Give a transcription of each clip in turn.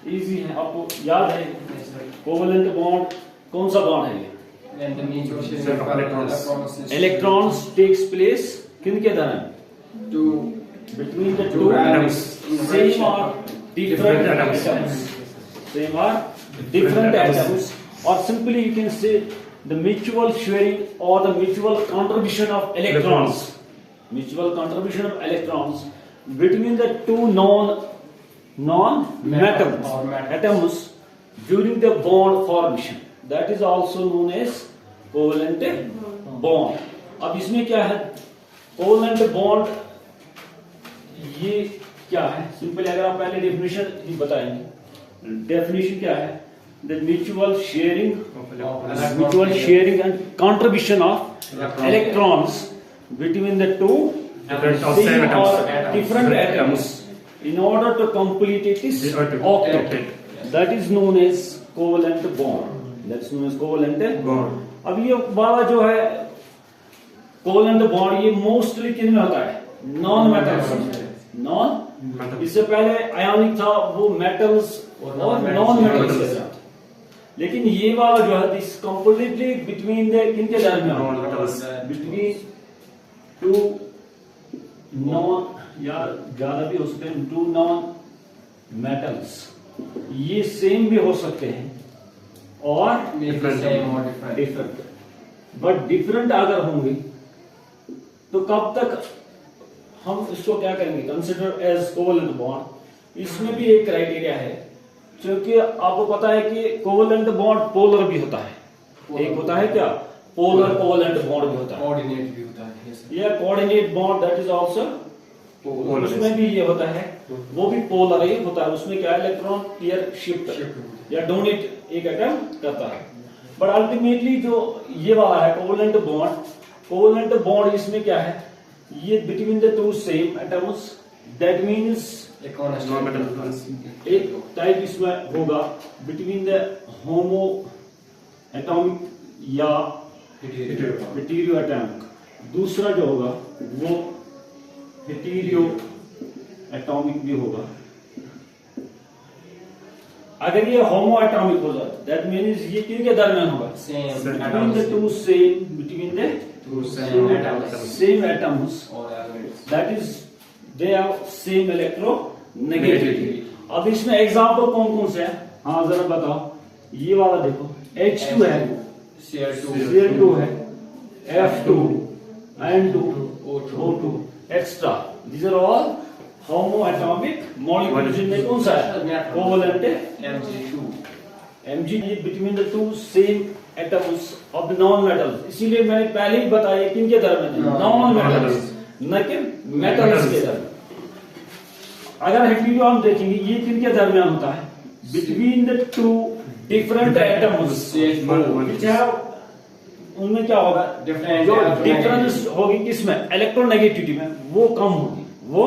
Easy है, आपको याद है कोवेलेंट बॉन्ड कौन सा बॉन्ड है? इलेक्ट्रॉन्स टेक्स प्लेस किन के दरमियान? Between the two atoms, same और डिफरेंट एटम्स, सेम और डिफरेंट एटम्स, और simply you can say the mutual sharing और the mutual contribution of electrons, mutual contribution of electrons between the two atoms during the bond formation, that is also known as covalent bond. अब इसमें क्या है covalent bond? ये क्या है? Simply अगर आप पहले डेफिनेशन ही बताएंगे, डेफिनेशन क्या है? The mutual sharing and contribution of electrons between the two different atoms in order to complete its octet. That is known as covalent bond. That's known as covalent bond. अब ये वाला जो है covalent bond, ये mostly किन में होता है? Non metals. नॉन, इससे पहले आयोनिक था, वो मेटल्स और नॉन मेटल्स के साथ, लेकिन ये वाला जो है दिस कंप्लीटली बिटवीन द किन के दरमियान? बिटवीन टू नॉन, या ज्यादा भी हो सकते हैं, टू नॉन मेटल्स। ये सेम भी हो सकते हैं और डिफरेंट, बट डिफरेंट अगर होंगे तो कब तक हम इसको क्या करेंगे? Consider as covalent bond. इसमें भी एक क्राइटेरिया है, क्योंकि आपको पता है कि कोवेलेंट बॉन्ड पोलर भी होता है। एक होता है क्या? पोलर कोवेलेंट बॉन्ड भी होता है, कोऑर्डिनेट भी होता है, या coordinate bond, that is also, उसमें भी ये होता है, वो भी पोलर ही होता है। उसमें क्या है? इलेक्ट्रॉन पेयर शिफ्ट या डोनेट एक एटम करता है। बट अल्टीमेटली जो ये वाला है कोवेलेंट बॉन्ड, कोवेलेंट बॉन्ड इसमें क्या है? ये between the to same atoms, that means एक टाइप इसमें होगा बिटवीन द होमो एटॉमिक या हेटेरो एटॉमिक, दूसरा जो होगा वो हेटेरो एटॉमिक भी होगा। अगर ये होमो एटॉमिक होगा, दैट मीन्स ये किनके दरमियान होगा? Between the to same, between the same atoms, that is they have same electronegativity. अब इसमें एग्जाम्पल कौन कौन से हैं? हाँ जरा बताओ। ये वाला देखो, H2 है, Cl2 है, F2, N2, O2, etc. These are all homoatomic molecules. जिनमें कौन सा है? Covalent Mg, between the two same atoms of non metals। इसीलिए मैंने पहले ही बताया किनके दरमियान? नॉन मेटल्स, न कि मेटल्स के दरमियान। अगर हेटेरो हम देखेंगे, ये किनके दरमियान होता है? Between the to different atoms, उनमें क्या होगा? जो डिफरेंस होगी किसमें? इलेक्ट्रोनेगेटिविटी में, वो कम होगी। वो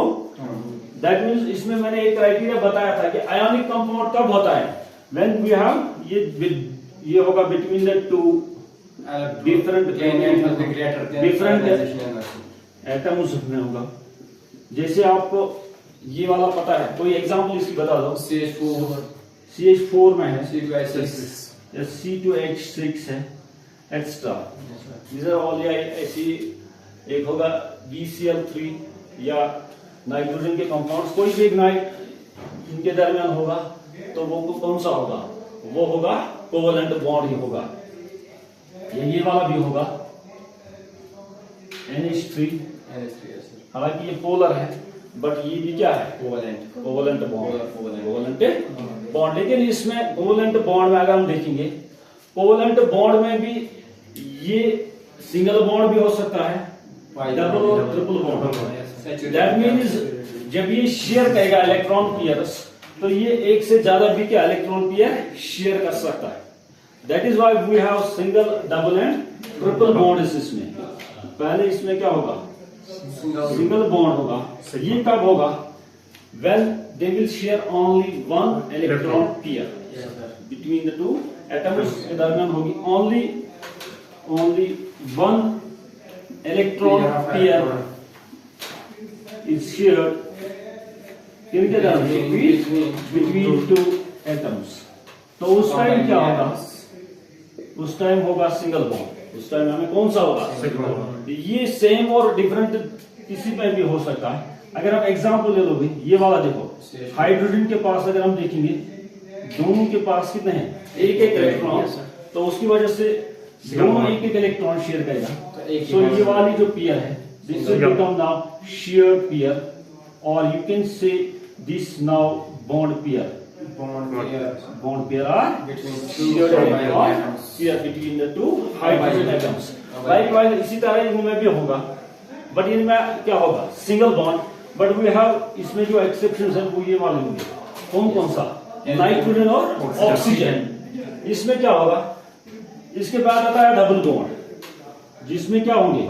दैट मीन्स इसमें मैंने एक क्राइटेरिया बताया था कि आयोनिक कंपाउंड कब होता है? व्हेन वी हैव ये होगा between the to different atoms में होगा। जैसे आपको ये वाला पता है, कोई एग्जांपल इसकी बता दो। CH4 में है, C2H6 है, एक्स्ट्रा। These are all ऐसी, एक होगा BCl3 या नाइट्रोजन के कंपाउंड्स, कोई भी इग्नाइट इनके दरमियान होगा तो वो कौन सा होगा? वो होगा कोवेलेंट बॉन्ड ही होगा। ये वाला भी होगा NH3, हालांकि ये पोलर है, बट ये भी क्या है? Covalent bond. लेकिन इसमें कोवेलेंट बॉन्ड में अगर हम देखेंगे, कोवेलेंट बॉन्ड में भी ये सिंगल बॉन्ड भी हो सकता है, डबल और ट्रिपल बॉन्ड। दैट मीन्स जब ये शेयर करेगा इलेक्ट्रॉन पेयर्स, तो ये एक से ज्यादा भी क्या इलेक्ट्रॉन पेयर शेयर कर सकता है। That is why we have single, double and triple bond. इसमें पहले इसमें क्या होगा? सिंगल बॉन्ड होगा। ये कब होगा? When they will share only one electron pair between the two atoms के दरमियान होगी only one electron pair is shared किनके दरमियान? Between two atoms. तो उस टाइम क्या होगा? उस टाइम होगा सिंगल बॉन्ड। उस टाइम हमें कौन सा होगा? ये सेम और डिफरेंट किसी में भी हो सकता है। अगर आप एग्जांपल ले लोगे, ये वाला देखो, हाइड्रोजन के पास अगर हम देखेंगे दोनों के पास कितने हैं? एक एक इलेक्ट्रॉन, तो उसकी वजह से दोनों एक एक इलेक्ट्रॉन शेयर करेगा। तो ये वाली जो पेयर है, this will become now shared pair, और you can say this now bond pair. Bond pair are shared electrons here between the two hydrogen atoms. Likewise इसी तरह इनमें भी होगा, बट इनमें क्या होगा? Single bond. But we have इसमें जो एक्सेप्शंस है वो ये वाले होंगे। कौन कौन सा? नाइट्रोजन और ऑक्सीजन। इसमें क्या होगा? इसके बाद आता है डबल बॉन्ड, जिसमें क्या होंगे?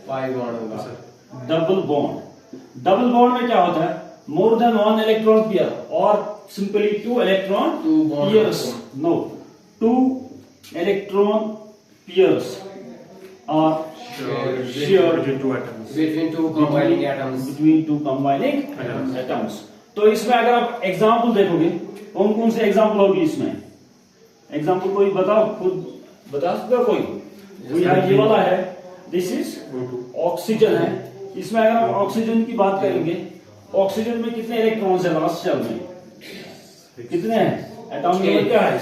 5 बॉन्ड होगा। Double bond. डबल बॉन्ड में क्या होता है? More than one electron pair और simply two electron pairs. No, two electron pairs are shared between two combining atoms. तो इसमें अगर आप एग्जाम्पल देखोगे, कौन कौन से एग्जाम्पल होगी इसमें? एग्जाम्पल कोई बताओ, खुद बता सकते हो कोई? ये वाला है, दिस इज ऑक्सीजन है। इसमें अगर हम ऑक्सीजन की बात करेंगे, ऑक्सीजन में कितने इलेक्ट्रॉन्स है लास्ट शेल में? कितने हैं? एटॉमिक नंबर क्या है?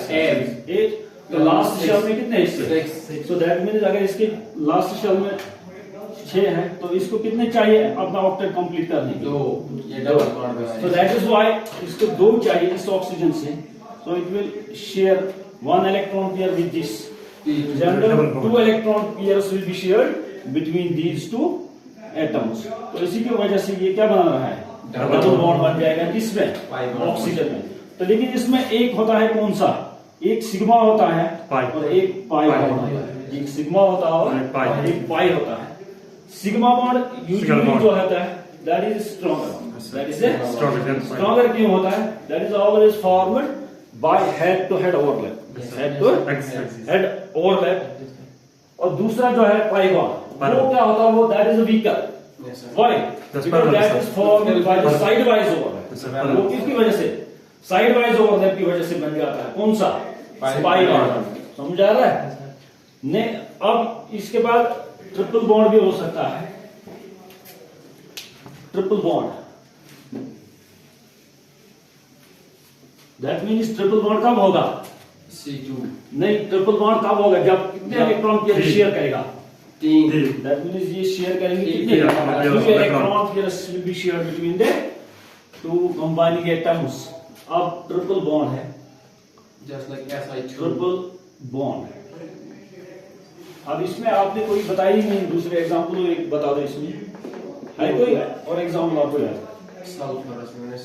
8। तो लास्ट शेल में कितने हिस्से? सो दैट मींस अगर इसके लास्ट शेल में 6 है, तो इसको कितने चाहिए अपना ऑक्टेट कंप्लीट करने के? 2। सो दैट इज व्हाई इसको 2 चाहिए इस ऑक्सीजन से। So it will share 1 electron pair with this. General 2 electron pairs will be shared between these 2 atoms. तो इसी की वजह से ये क्या बना रहा है? डबल बॉन्ड बन जाएगा। किसमें? ऑक्सीजन में। तो लेकिन इसमें एक होता है कौन सा? एक सिग्मा होता है और एक पाई बॉन्ड होता है। एक सिग्मा होता है और एक पाई होता है। सिग्मा बॉन्ड यूजुअली जो होता है that is stronger. That is stronger क्यों होता है? That is always formed by head to head overlap. Head to head overlap. और दूसरा जो है पाई बॉन्ड, वो क्या होता है? वो that is weaker. Why? Because that is formed by the side wise overlap. वो किसकी वजह से? साइड वाइज ओवरलैप की वजह से बन जाता है। कौन सा? Pi bond. समझ आ रहा है? ने अब इसके बाद ट्रिपल बॉन्ड भी हो सकता है। Triple bond, that means triple bond कब होगा? C2। नहीं, ट्रिपल बॉन्ड कब होगा? जब कितने इलेक्ट्रॉन पेयर शेयर करेगा? 3। दैट मीन्स ये शेयर करेंगे कितने? 2 electron pairs will be shared between the 2 combining atoms. अब ट्रिपल बॉन्ड है, just like SI2 triple bond. अब इसमें आपने कोई बताई नहीं, दूसरे एग्जांपल एक बता दो। इसमें है कोई और एग्जांपल आपको याद?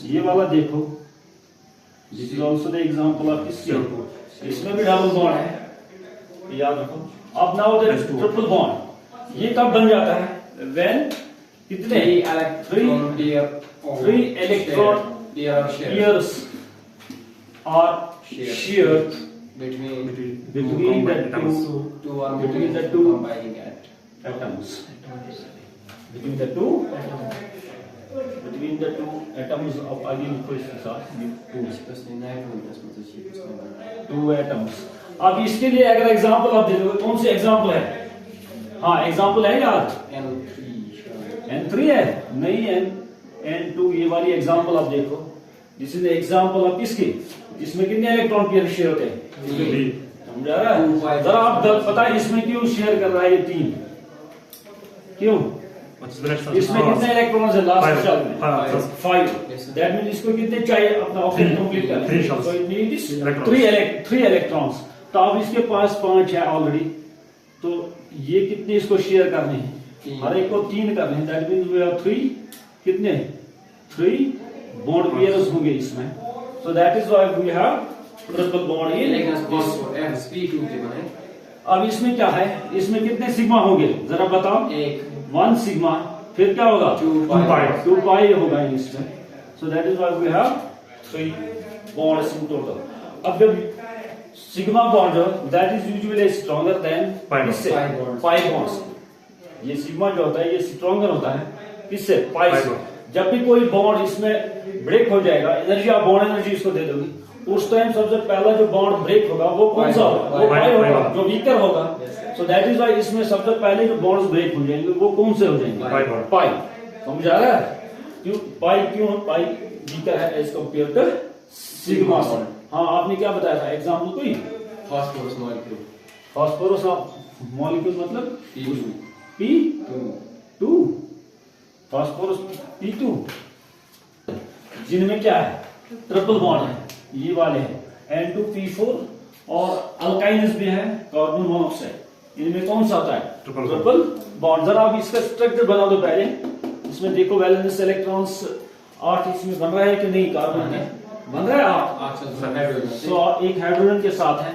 ये वाला देखो, this is also the example of किसके? इसमें भी डबल बॉन्ड है, याद रखो। अब नाउ द ट्रिपल बॉन्ड, ये कब बन जाता है? व्हेन कितने? 3 electron pairs are shared between the two combining atoms. Between the two atoms of again two atoms. अब इसके लिए अगर एग्जांपल आप देखोगे, कौन से एग्जांपल है? हाँ, एग्जांपल है यार? N3 है? नहीं, N2। ये वाली एग्जांपल आप देखो, दिस इज एग्जांपल ऑफ किसकी? इसमें कितने इलेक्ट्रॉन पेयर शेयर होते हैं? समझ आ रहा है? जरा आप पता है इसमें क्यों शेयर कर रहा है ये 3? क्यों? इसमें कितने इलेक्ट्रॉन्स है लास्ट शेल में? 5। दैट मींस इसको कितने चाहिए अपना ऑक्टेट कंप्लीट करने? So it needs 3 electrons. तो अब इसके पास 5 है ऑलरेडी, तो ये कितने इसको शेयर करने हैं? हर एक को 3 करने हैं। दैट मींस वी हैव 3 कितने? 3 बॉन्ड पेयर्स होंगे इसमें। So that is why we have triple bond in this sp2 के बने। अब इसमें क्या है? इसमें कितने सिग्मा होंगे जरा बताओ? 1 सिग्मा, फिर क्या होगा? 2 पाई होगा इसमें। So that is why we have 3 bonds in total. अब जब sigma bond that is usually stronger than किससे? पाई bonds। ये सिग्मा जो होता है ये स्ट्रॉन्गर होता है किससे? पाई से। जब भी कोई बॉन्ड इसमें ब्रेक हो जाएगा, एनर्जी आप बॉन्ड एनर्जी इसको दे दोगे, उस टाइम सबसे पहला जो बॉन्ड ब्रेक होगा वो कौन सा होगा? वो पाई होगा, जो वीकर होगा। सो दैट इज व्हाई इसमें सबसे पहले जो बॉन्ड्स ब्रेक हो जाएंगे वो कौन से हो जाएंगे? पाई। समझ आ रहा है? क्यों पाई? क्यों पाई वीकर है एज कंपेयर टू सिग्मा से? हाँ, आपने क्या बताया था एग्जाम्पल कोई? Phosphorus molecule. फास्फोरस मॉलिक्यूल मतलब P2, फास्फोरस P2, जिनमें क्या है? ट्रिपल बॉन्ड है, ये वाले हैं N2P4, और अल्काइन्स भी है कार्बन मोनोऑक्साइड। इनमें कौन सा होता है? Triple bond. जरा आप इसका स्ट्रक्चर बना दो पहले, इसमें देखो वैलेंस इलेक्ट्रॉन्स 8 इसमें बन रहा है कि नहीं? कार्बन में बन रहा है 8। सो एक हाइड्रोजन के साथ है।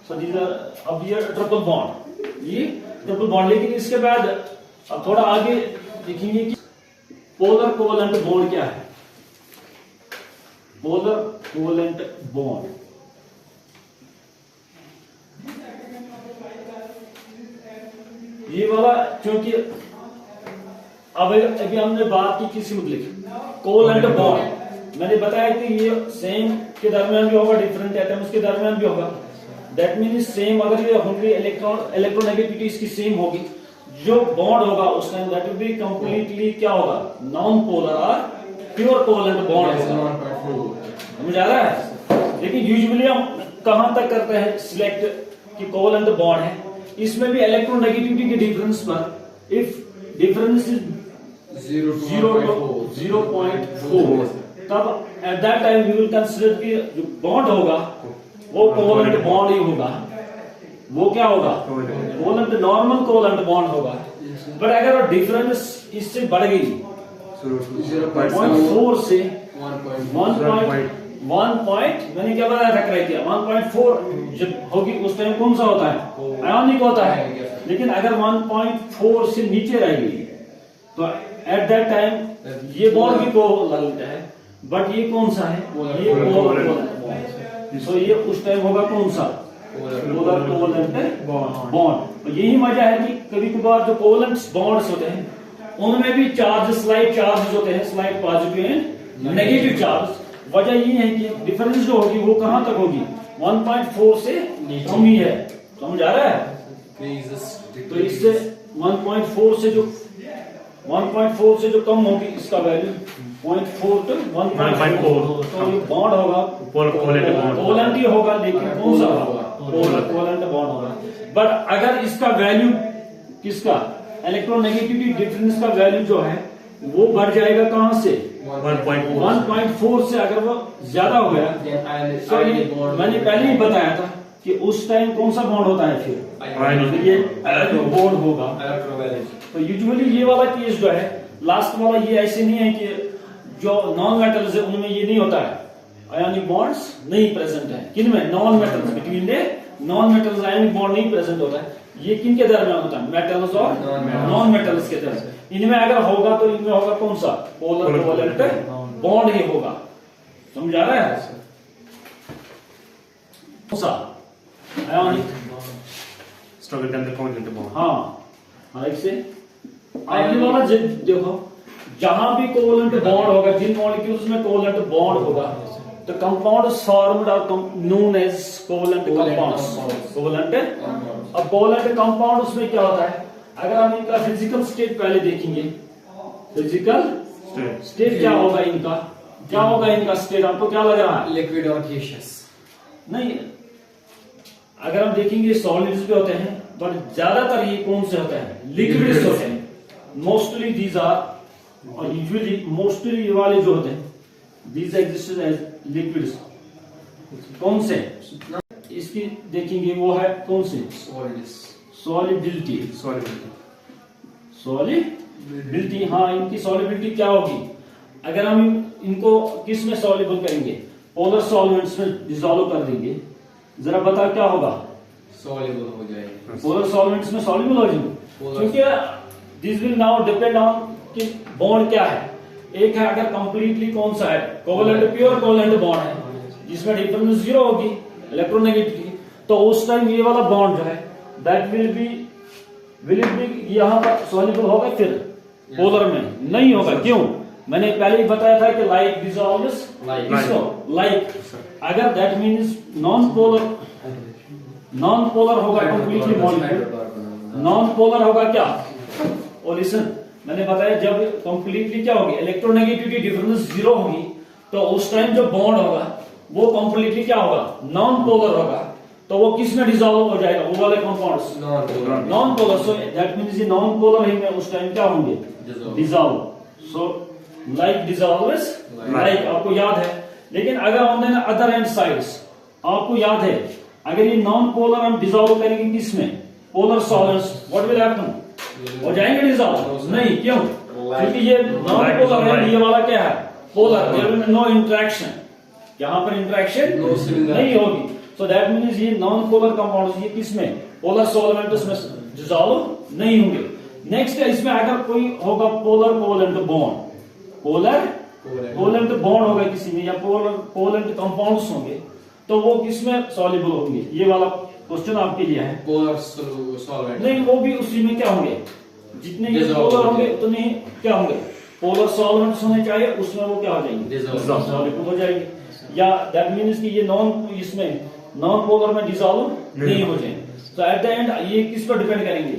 सो अब ये ट्रिपल बॉन्ड, ये ट्रिपल बॉन्ड। लेकिन इसके बाद अब थोड़ा आगे देखेंगे कि पोलर कोवेलेंट बॉन्ड क्या है। पोलर कोवेलेंट बॉन्ड, ये वाला, क्योंकि अब अभी हमने बात की किसी मुद्दे कोवेलेंट बॉन्ड, मैंने बताया कि ये सेम के दरमियान भी होगा, डिफरेंट एटम्स के दरमियान भी होगा। दैट मीन्स सेम, अगर ये होंगे इलेक्ट्रोनेगेटिविटी इसकी सेम होगी, जो बॉन्ड होगा उस time that will be completely क्या होगा? नॉन पोलर और प्योर कोवेलेंट बॉन्ड होगा। समझ आ रहा है? लेकिन यूजुअली हम कहां तक करते हैं सिलेक्ट कि कोवेलेंट बॉन्ड है, इसमें भी इलेक्ट्रोनेगेटिविटी के डिफरेंस पर, इफ डिफरेंस इज 0.4, तब at that time we will consider कि जो बॉन्ड होगा वो कोवेलेंट बॉन्ड ही होगा। वो क्या होगा? कोवेलेंट, नॉर्मल कोवेलेंट बॉन्ड होगा। बट अगर डिफरेंस इससे बढ़ गई 0.4 से 1 मैंने क्या बताया था क्राइटेरिया? 1.4 जब होगी उस टाइम कौन सा होता है? आयोनिक होता है। लेकिन अगर 1.4 से नीचे रहेगी तो एट दैट टाइम ये बॉन्ड भी कोवेलेंट है, बट ये कौन सा है? ये कोवेलेंट। सो ये उस टाइम होगा कौन सा? Polar covalent bond. यही वजह है कि कभी कभार जो कोवेलेंट बॉन्ड्स होते हैं उनमें भी चार्ज, स्लाइड चार्ज होते हैं, slide positive and negative charge. वजह ये है कि डिफरेंस जो होगी वो कहां तक होगी? 1.4 से कम ही है। समझ आ रहा है? तो इससे 1.4 से जो कम होगी इसका वैल्यू 0.4 to 1.4, तो ये बॉन्ड होगा कोवेलेंट ही होगा, लेकिन कौन सा होगा? कोवेलेंट बॉन्ड होगा। बट अगर इसका वैल्यू किसका? इलेक्ट्रोनेगेटिविटी डिफरेंस का वैल्यू जो है वो बढ़ जाएगा कहां से? 1.4 से। अगर वो ज्यादा हो गया तो ये मैंने पहले ही बताया था कि उस टाइम कौन सा बॉन्ड होता है? फिर ये बॉन्ड होगा। तो यूजुअली ये वाला केस जो है, लास्ट वाला, ये ऐसे नहीं है कि जो नॉन मेटल्स है उनमें ये नहीं होता है, आयोनिक बॉन्ड्स नहीं प्रेजेंट है। किनमें? Non metals, between the non metals ionic bond नहीं प्रेजेंट होता है। ये किन के दरमियान होता है? मेटल्स और नॉन मेटल्स के दरमियान। इनमें अगर होगा तो इनमें होगा कौन सा? पोलर कोवेलेंट बॉन्ड ही होगा। समझ आ रहा है? कौन सा? आयोनिक स्ट्रगल के अंदर कोवेलेंट बॉन्ड। हाँ, ऐसे आगे वाला देखो, जहां भी कोवेलेंट बॉन्ड होगा, जिन मॉलिक्यूल्स में कोवेलेंट बॉन्ड होगा, तो compounds formed are known as covalent compounds. Covalent, अब कोवेलेंट कंपाउंड्स में क्या होता है? अगर हम इनका फिजिकल स्टेट पहले देखेंगे, फिजिकल स्टेट क्या होगा इनका? क्या होगा इनका स्टेट? आपको क्या लग रहा है? लिक्विड और गैसियस। नहीं, अगर हम देखेंगे सॉलिड्स भी होते हैं, बट ज्यादातर ये कौन से होते हैं? लिक्विड्स होते हैं। मोस्टली दीज आर, और यूजुअली मोस्टली ये वाले जो होते हैं दीज एग्जिस्ट एज लिक्विड्स। कौन से? इसकी देखेंगे वो है कौन से? सॉलिबिलिटी। सॉलिबिलिटी, हाँ, इनकी सॉलिबिलिटी क्या होगी? अगर हम इनको किस में सॉल्युबल करेंगे? पोलर सॉल्वेंट्स में डिसॉल्व कर देंगे, जरा बता क्या होगा? सॉल्युबल हो जाएगा। पोलर सॉल्वेंट्स में सॉल्युबल हो जाएंगे, क्योंकि this will now depend on कि बॉन्ड क्या है। एक है अगर कंप्लीटली कौन सा है? कोवेलेंट, प्योर कोवेलेंट बॉन्ड है, जिसमें डिफरेंस 0 होगी इलेक्ट्रोनेगेटिविटी, तो उस टाइम ये वाला बॉन्ड जो है दैट विल बी यहाँ पर सॉल्युबल होगा। फिर पोलर में नहीं होगा। क्यों? मैंने पहले ही बताया था कि लाइक डिसॉल्व्स Like. लाइक अगर दैट मीन्स नॉन पोलर होगा कंप्लीटली मॉलिक्यूल नॉन पोलर होगा क्या। और लिसन, मैंने बताया जब कंप्लीटली क्या होगी इलेक्ट्रोनेगेटिविटी डिफरेंस 0 होगी तो उस टाइम जो बॉन्ड होगा वो कंप्लीटली क्या होगा नॉन पोलर होगा। तो वो किस में डिसॉल्व हो जाएगा, वो वाले compounds non polar. So that means ये नॉन पोलर ही में उस टाइम क्या होंगे dissolve. So like dissolves like आपको याद है। लेकिन अगर on the other and sides आपको याद है अगर ये नॉन पोलर हम डिसॉल्व करेंगे किसमें polar solvents what will happen हो जाएंगे डिसॉल्व नहीं क्यों क्योंकि ये नॉन पोलर है ये वाला क्या है polar there will be no interaction यहां पर इंटरेक्शन नहीं होगी। सो दैट मींस ये नॉन पोलर कंपाउंड्स ये किसमें पोलर सॉल्वेंट्स में डिसॉल्व नहीं होंगे। नेक्स्ट है इसमें अगर कोई होगा polar covalent bond polar covalent bond होगा किसी में या पोलर कोवेलेंट कंपाउंड्स होंगे तो वो किसमें सॉल्युबल होंगे। ये वाला क्वेश्चन आपके लिए है। पोलर सॉल्वेंट नहीं वो भी उसी में क्या होंगे जितने ये पोलर होंगे उतने क्या होंगे पोलर सॉल्वेंट्स होने चाहिए उसमें वो क्या हो जाएंगे सॉल्युबल हो जाएंगे। या दैट मींस कि ये नॉन इसमें नॉन पोलर में डिसॉल्व नहीं हो जाएंगे। तो एट द एंड ये किस पर डिपेंड करेंगे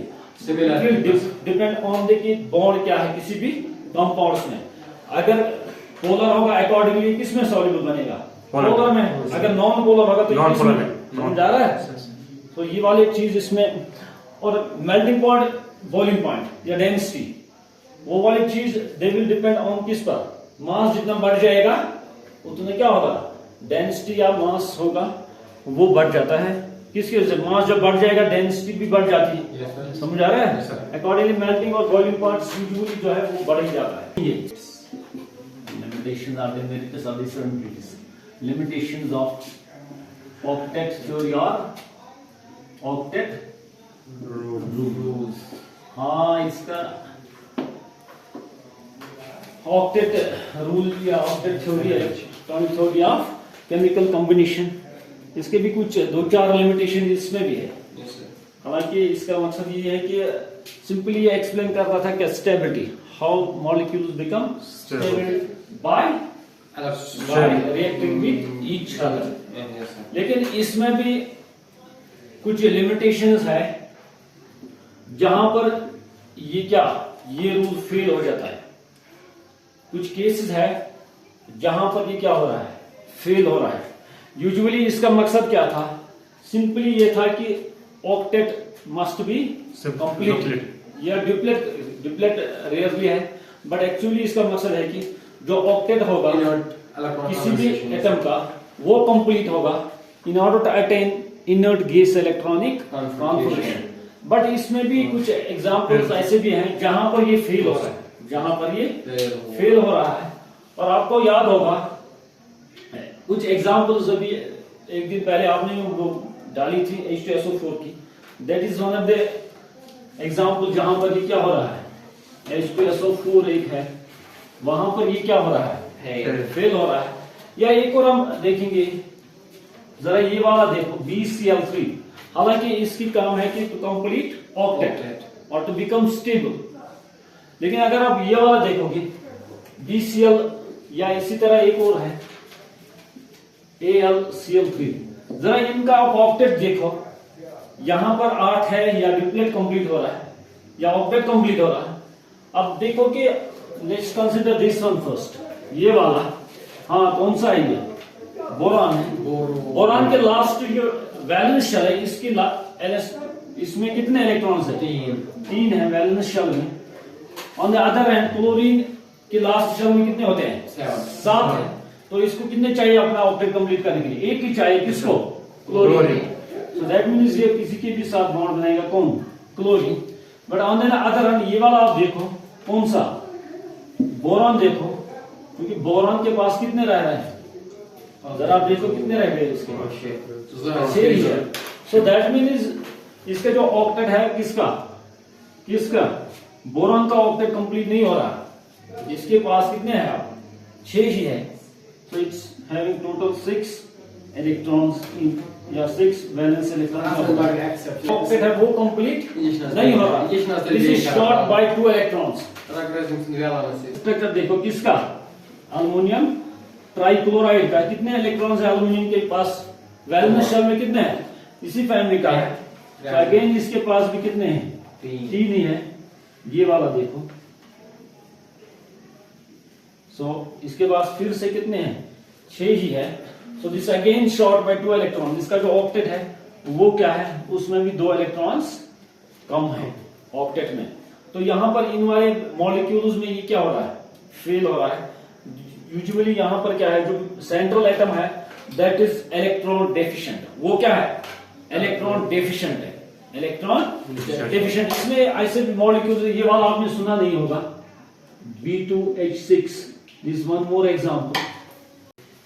डिपेंड ऑन द कि बॉन्ड क्या है किसी भी कंपाउंड्स में। अगर पोलर होगा अकॉर्डिंगली किसमें सॉल्युबल बनेगा पोलर में। अगर नॉन पोलर होगा तो जा रहा है। तो ये वाली चीज इसमें और मेल्टिंग पॉइंट बॉइलिंग पॉइंट या डेंसिटी वो वाली चीज दे विल डिपेंड ऑन किस पर मास जितना बढ़ जाएगा उतना क्या होगा डेंसिटी या मास होगा वो बढ़ जाता है। किसकी वजह से मास जब बढ़ जाएगा डेंसिटी भी बढ़ जाती है। समझ आ रहा है। अकॉर्डिंगली मेल्टिंग और बॉइलिंग पॉइंट यूजुअली जो है वो बढ़ ही जाता है। ये लिमिटेशंस आर देयर मेरे साथ disadvantages limitations of octet theory or octet rules। हाँ इसका octet rule या octet theory है electronic theory of chemical combination। इसके भी कुछ 2-4 लिमिटेशन इसमें भी है। हालांकि इसका मकसद ये है कि सिंपली ये एक्सप्लेन कर रहा था कि stability how molecules become stable bye reacting with each other. लेकिन इसमें भी कुछ लिमिटेशंस है जहां पर ये क्या ये रूल फेल हो जाता है। कुछ केसेस है जहां पर ये क्या हो रहा है फेल हो रहा है। यूजुअली इसका मकसद क्या था सिंपली ये था कि ऑक्टेट मस्ट बी कंप्लीट या डिप्लेट रेयरली है बट एक्चुअली इसका मकसद है कि जो ऑक्टेट होगा किसी भी एटम का वो कंप्लीट होगा in order to attain inert gas electronic configuration. But इसमें भी कुछ एग्जांपल्स ऐसे भी हैं जहां पर ये फेल हो रहा है जहां पर ये फेल हो रहा है। और आपको याद होगा कुछ एग्जांपल्स अभी एक दिन पहले आपने वो डाली थी H2SO4 की that is one of the example जहां पर ये क्या हो रहा है H2SO4 एक है वहां पर ये क्या हो रहा है फेल हो रहा है। या एक और हम देखेंगे जरा ये वाला देखो BCl3 हालांकि इसकी काम है कि टू कंप्लीट ऑक्टेट और टू बिकम स्टेबल। लेकिन अगर आप ये वाला देखोगे BCl या इसी तरह एक और है AlCl3 जरा इनका आप ऑक्टेट देखो यहां पर 8 है या डिप्लेट कंप्लीट हो रहा है या ऑक्टेट कंप्लीट हो रहा है। अब देखो कि let's consider this one first ये वाला हाँ कौन सा है ये बोरान है। बोरान के लास्ट जो वैलेंस शेल है इसकी इसमें कितने इलेक्ट्रॉन्स है 3 है वैलेंस शेल में। On the other hand chlorine के लास्ट शेल में कितने होते हैं 7 है। तो इसको कितने चाहिए अपना ऑक्टेट कंप्लीट करने के लिए एक ही चाहिए किसको क्लोरीन। सो दैट मींस ये किसी के भी साथ बॉन्ड बनाएगा कौन chlorine. But on the other hand ये वाला आप देखो कौन सा बोरान देखो क्योंकि बोरान के पास कितने रह रहे हैं जरा आप देखो कितने रह गए इसके पास 6 ही है। सो दैट मींस इसका जो ऑक्टेट है किसका बोरान का ऑक्टेट कंप्लीट नहीं हो रहा इसके पास कितने हैं आप 6 ही है। So it's having total 6 electrons in या 6 वैलेंस इलेक्ट्रॉन एक्सेप्ट ऑक्टेट है वो कंप्लीट नहीं होगा। This is short by 2 electrons. Structure देखो किसका, अल्युमिनियम ट्राइक्लोराइड का। कितने इलेक्ट्रॉन्स है अल्युमिनियम के पास, वैलेंस शेल में कितने हैं, इसी फैमिली का है। अगेन इसके पास भी कितने हैं, 3 ही है। ये वाला देखो, सो इसके पास फिर से कितने हैं, 6 ही है। So this again short by 2 electron. इसका जो ऑक्टेट है वो क्या है, उसमें भी 2 इलेक्ट्रॉन्स कम है ऑक्टेट में। तो यहां पर इन वाले मॉलिक्यूल्स में ये क्या हो रहा है, फेल हो रहा है। यूजुअली यहां पर क्या है, जो सेंट्रल एटम है दैट इज इलेक्ट्रॉन डेफिशिएंट। वो क्या है, इलेक्ट्रॉन डेफिशिएंट है, इलेक्ट्रॉन डेफिशिएंट। इसमें ऐसे मॉलिक्यूल्स, ये वाला आपने सुना नहीं होगा, B2H6, this one more example.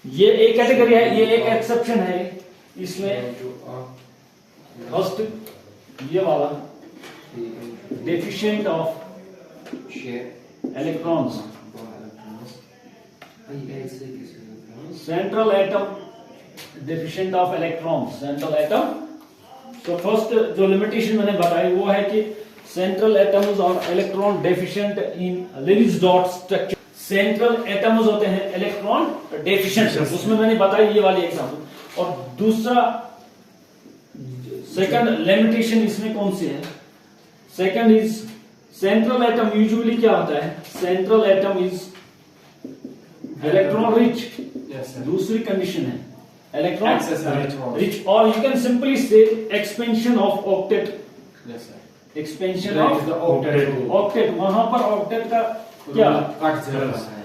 ये एक कैटेगरी है, ये एक एक्सेप्शन है इसमें। फर्स्ट ये वाला deficient of electrons, central atom deficient of electrons, central atom. तो फर्स्ट जो लिमिटेशन मैंने बताई वो है कि सेंट्रल एटम्स और electron deficient in Lewis dot structure. Central atoms होते हैं इलेक्ट्रॉन डेफिशिएंट, उसमें मैंने बताई ये वाली एग्जांपल। और दूसरा सेकंड लिमिटेशन इसमें कौन सी है, second is central atom usually क्या होता है, central atom is electron rich. दूसरी कंडीशन है इलेक्ट्रॉन रिच, और यू कैन सिंपली से expansion of octet, expansion of octet. वहां पर ऑक्टेट का क्या,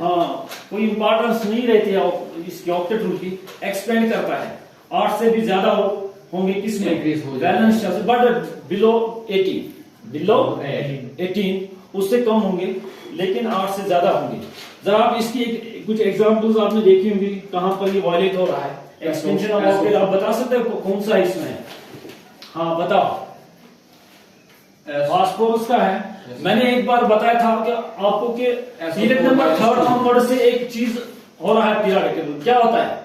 हाँ, कोई इंपॉर्टेंस नहीं रहती है इसकी ऑक्टेट रूल की, एक्सपेंड करता है। 8 से भी ज्यादा होंगे किसमें, वैलेंस शेल, बट बिलो 18 उससे कम होंगे, लेकिन 8 से ज्यादा होंगे। जरा आप इसकी कुछ एग्जांपल्स आपने देखी होंगी, कहां पर ये वायलेट हो रहा है एक्सपेंशन ऑफ ऑक्टेट। आप बता सकते हो कौन सा इसमें है, हाँ बताओ। फास्फोरस का है। मैंने एक बार बताया था कि आपको कि पीरियड नंबर 3 ऑनवर्ड से एक चीज हो रहा है पीरियड, क्या होता है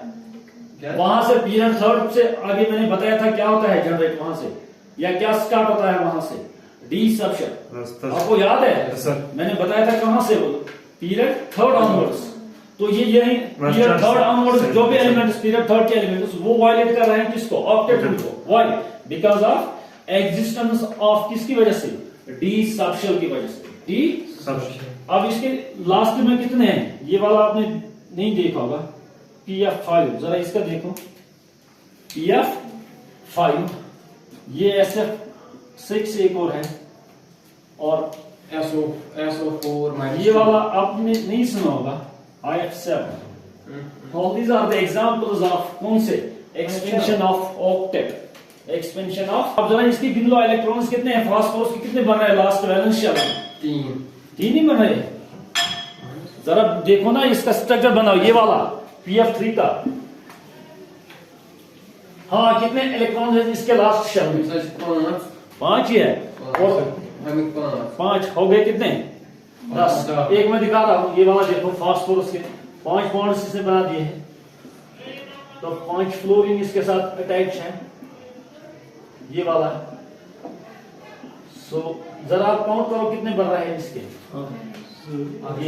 वहां से, पीरियड 3 से आगे मैंने बताया था क्या होता है जनरेट वहां से, या क्या स्टार्ट होता है वहां से, डी सबशन। आपको याद है मैंने बताया था कहां से, वो पीरियड 3 ऑनवर्ड्स। तो ये यही पीरियड 3 ऑनवर्ड्स जो भी एलिमेंट्स पीरियड 3 के एलिमेंट्स वो वायलेट कर रहे हैं किसको, ऑक्टेट रूल को। Why, because of existence of किसकी वजह से, डी सबशेल की वजह से, डी सबशेल। अब इसके लास्ट में कितने हैं, ये वाला आपने नहीं देखा होगा, PF5। जरा इसका देखो, PF5, ये SF6 एक और है, और SO4, ये वाला आपने नहीं सुना होगा, IF7। All these are the examples of कौन से, expansion of octet, expansion of. अब जरा इसकी गिन लो, इलेक्ट्रॉन्स कितने हैं फास्फोरस के, कितने बन रहे हैं लास्ट वैलेंस शेल में, 3 ही बन रहे। जरा देखो ना इसका स्ट्रक्चर बनाओ, ये वाला PF3 का, हाँ कितने इलेक्ट्रॉन्स हैं इसके लास्ट शेल में, 5 ही है, और 5 हो गए कितने, 10। एक मैं दिखा रहा हूं, ये वाला देखो फास्फोरस के 5 बॉन्ड्स इसने बना दिए हैं, तो 5 फ्लोरीन इसके साथ अटैच है, ये वाला है। सो जरा आप काउंट करो कितने बन रहे हैं इसके,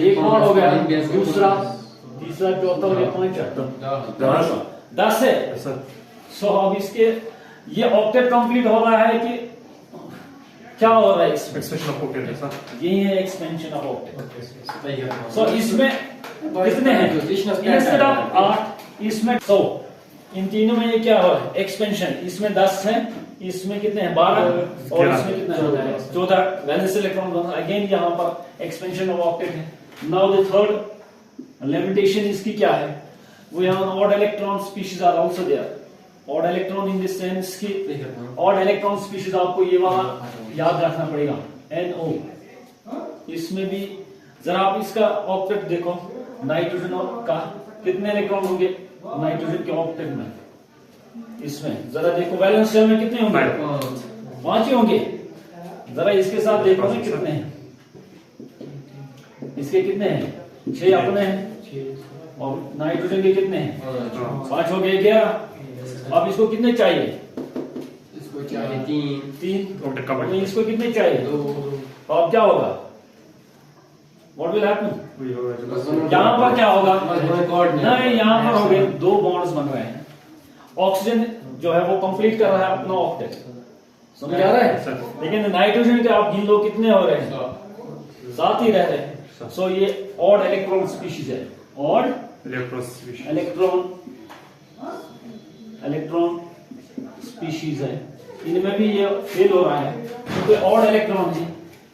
एक बॉन्ड हो गया, दूसरा, तीसरा, चौथा, और 5, 10 है। सो अब इसके ये ऑक्टेट कंप्लीट हो रहा है कि क्या हो रहा है इसमें, एक्सपेंशन ऑफ ऑक्टेट, यही है एक्सपेंशन ऑफ ऑक्टेट। सो इसमें कितने हैं, इंस्टेड ऑफ 8 इसमें 100, इन तीनों में ये क्या हो रहा है, एक्सपेंशन। इसमें 10 है, इसमें कितने हैं 12, और इसमें कितने हैं 14 वैलेंस इलेक्ट्रॉन। अगेन यहाँ पर एक्सपेंशन ऑफ ऑक्टेट है। नाउ द थर्ड लिमिटेशन इसकी क्या है, वो यहाँ odd electron species are also there. Odd electron in the sense की ऑड इलेक्ट्रॉन स्पीशीज, आपको ये वाला याद रखना पड़ेगा, NO। इसमें भी जरा आप इसका ऑक्टेट देखो, नाइट्रोजन का कितने इलेक्ट्रॉन होंगे नाइट्रोजन के ऑक्टेट में, इसमें जरा देखो वैलेंस शेल में कितने होंगे, 5 ही होंगे। जरा इसके साथ देखो ना कितने हैं, इसके कितने हैं, 6 अपने हैं, और नाइट्रोजन के कितने हैं, 5 हो गए, 11। अब इसको कितने चाहिए? इसको चाहिए 3 3। Octet का तो बढ़ इसको कितने चाहिए? 2 तो अब क्या होगा? What will happen? वही होगा जो बस बस यहाँ पर क्या होगा? कोऑर्डिनेट नहीं, यहाँ पर हो गए 2 बॉन्ड्स बन रहे हैं। ऑक्सीजन जो है वो कंप्लीट कर रहा है अपना ऑक्टेट, समझ आ रहा है? लेकिन नाइट्रोजन के आप गिन लो कितने हो रहे हैं? 7 ही रह रहे हैं। सो ये ऑड इलेक्ट्रॉन स्पीशीज है, ऑड इलेक्ट्रॉन स्पीशीज है। इनमें भी ये फेल हो रहा है क्योंकि ऑड इलेक्ट्रॉन है,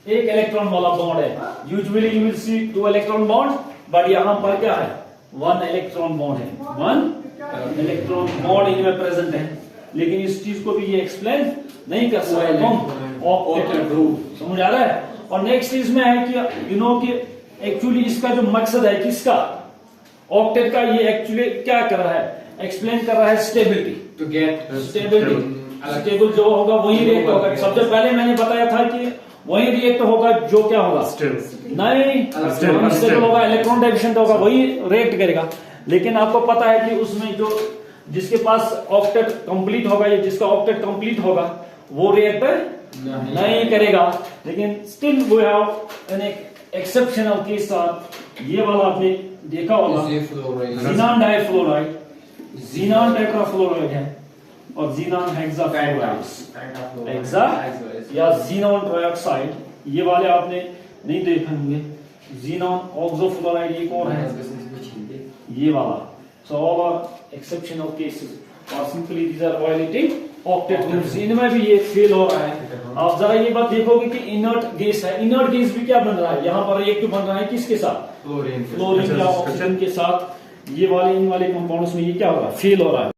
एक इलेक्ट्रॉन वाला बॉन्ड है। Usually you will see 2 electron bond, but यहाँ पर क्या है? 1 इलेक्ट्रॉन बॉन्ड है, 1 इलेक्ट्रॉन बॉन्ड इनमें प्रेजेंट है। लेकिन इस चीज को भी ये एक्सप्लेन नहीं कर सकते हम ऑक्टेट ग्रुप, समझ आ रहा है? और नेक्स्ट इसमें है कि यू नो कि एक्चुअली इसका जो मकसद है किसका, ऑक्टेट का, ये एक्चुअली क्या कर रहा है? एक्सप्लेन कर रहा है stability. To get stability, stable जो होगा वही रिएक्ट होगा। सबसे पहले मैंने बताया था कि वही रिएक्ट होगा जो क्या होगा? नहीं, अनस्टेबल होगा, इलेक्ट्रॉन डेफिशिएंट होगा, वही रिएक्ट करेगा। लेकिन आपको पता है कि उसमें जो जिसके पास ऑक्टेट कंप्लीट होगा या जिसका ऑक्टेट कंप्लीट होगा वो रिएक्ट नहीं करेगा। लेकिन still we have an exceptional case, ये वाला आपने देखा होगा, ज़ीनान डाइफ्लोराइड, ज़ीनान टेट्राफ्लोराइड है और ज़ीनान हेक्साफ्लोराइड, हेक्सा या ज़ीनान ट्राइऑक्साइड, ये वाले आपने नहीं देखे होंगे। ज़ीनान ऑक्सोफ्लोराइड एक और है, ये वाला। So all are exceptional cases और simply these are violating octet groups. इनमें भी ये फेल हो रहा है। आप जरा ये बात देखोगे कि इनर्ट गैस है, इनर्ट गैस भी क्या बन रहा है? यहाँ पर रिएक्ट बन रहा है किसके साथ? फ्लोरीन या ऑक्सीजन के साथ। ये वाले इन वाले कंपाउंड्स में ये क्या हो रहा है? फेल हो रहा है।